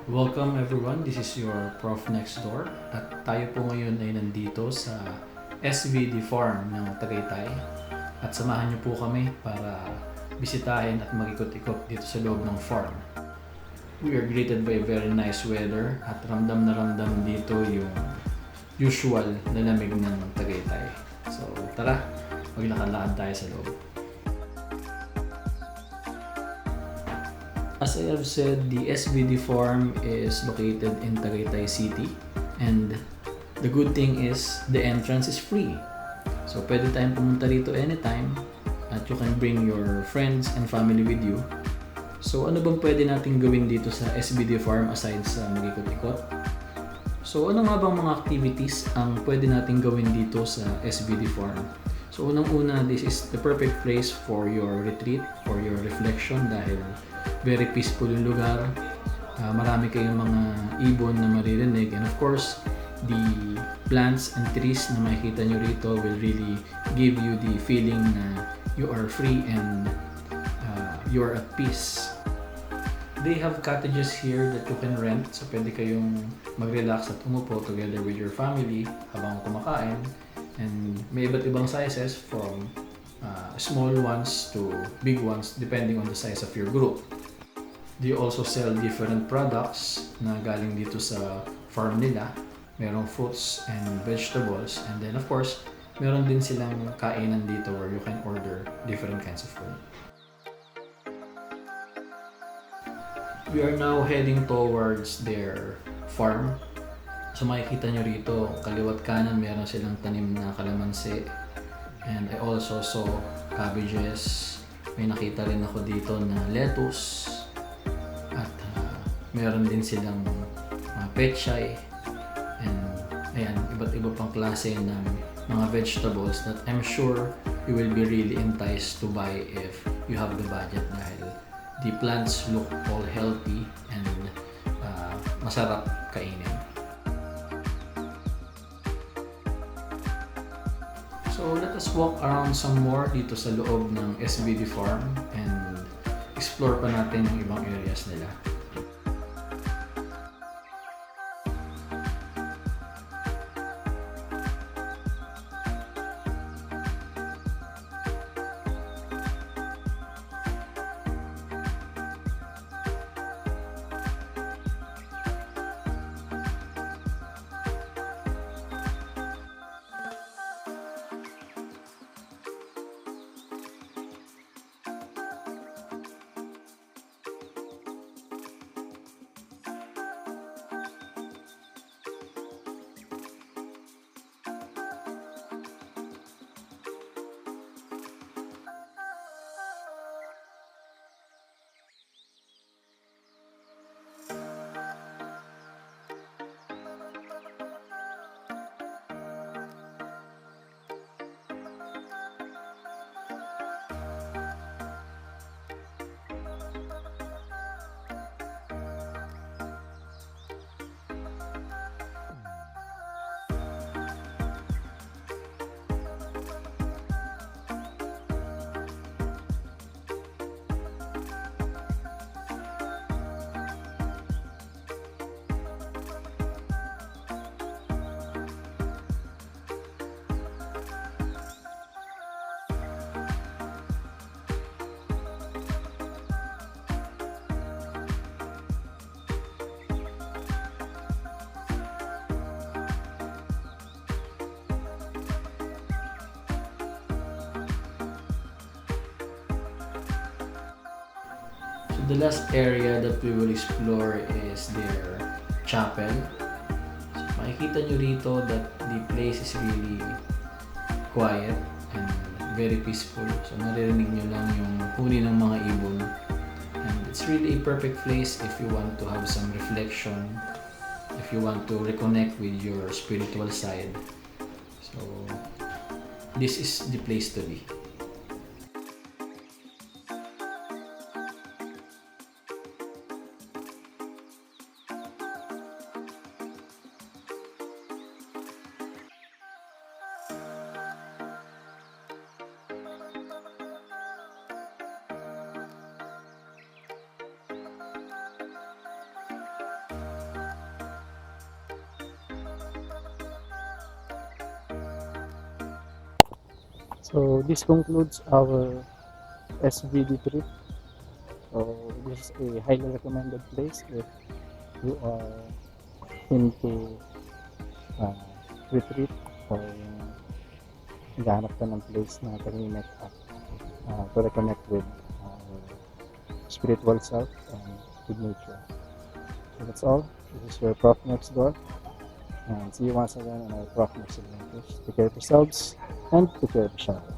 Welcome everyone, this is your Prof Next Door at tayo po ngayon ay nandito sa SVD Farm ng Tagaytay at samahan niyo po kami para bisitahin at mag-ikot-ikot dito sa loob ng farm. We are greeted by very nice weather at ramdam na ramdam dito yung usual na lamig ng Tagaytay. So tara, maglakad-lakad tayo sa loob. As I have said, the SVD farm is located in Tagaytay City and the good thing is the entrance is free. So pwede tayong pumunta rito anytime at you can bring your friends and family with you. So ano bang pwede natin gawin dito sa SVD farm aside sa mag-ikot-ikot? So ano nga bang mga activities ang pwede natin gawin dito sa SVD farm? So unang-una, this is the perfect place for your retreat, for your reflection dahil very peaceful yung lugar. Marami kayong mga ibon na maririnig and of course, the plants and trees na makikita nyo rito will really give you the feeling na you are free and you are at peace. They have cottages here that you can rent, so pwede kayong mag-relax at umupo together with your family habang kumakain. And may iba't ibang sizes from small ones to big ones depending on the size of your group. They also sell different products na galing dito sa farm nila. Merong fruits and vegetables and then of course, meron din silang kainan dito where you can order different kinds of food. We are now heading towards their farm. So makikita nyo rito, kaliwat kanan meron silang tanim na kalamansi. And I also saw cabbages. May nakita rin ako dito na lettuce. At meron din silang pechay. And ayan, iba't iba pang klase ng mga vegetables that I'm sure you will be really enticed to buy if you have the budget dahil the plants look all healthy and masarap kainin. So let us walk around some more dito sa loob ng SVD Farm and explore pa natin yung ibang areas nila. The last area that we will explore is their chapel. So, makikita nyo rito that the place is really quiet and very peaceful. So naririnig nyo lang yung huni ng mga ibon. And it's really a perfect place if you want to have some reflection, if you want to reconnect with your spiritual side. So this is the place to be. So this concludes our SVD trip. So this is a highly recommended place if you are into uh, retreat or naghahanap ka ng place na tahimik at to reconnect with our spiritual self and with nature. So that's all. This is your Prof Next Door, and see you once again on our Prof Next Adventures. Take care of yourselves and take care of each other.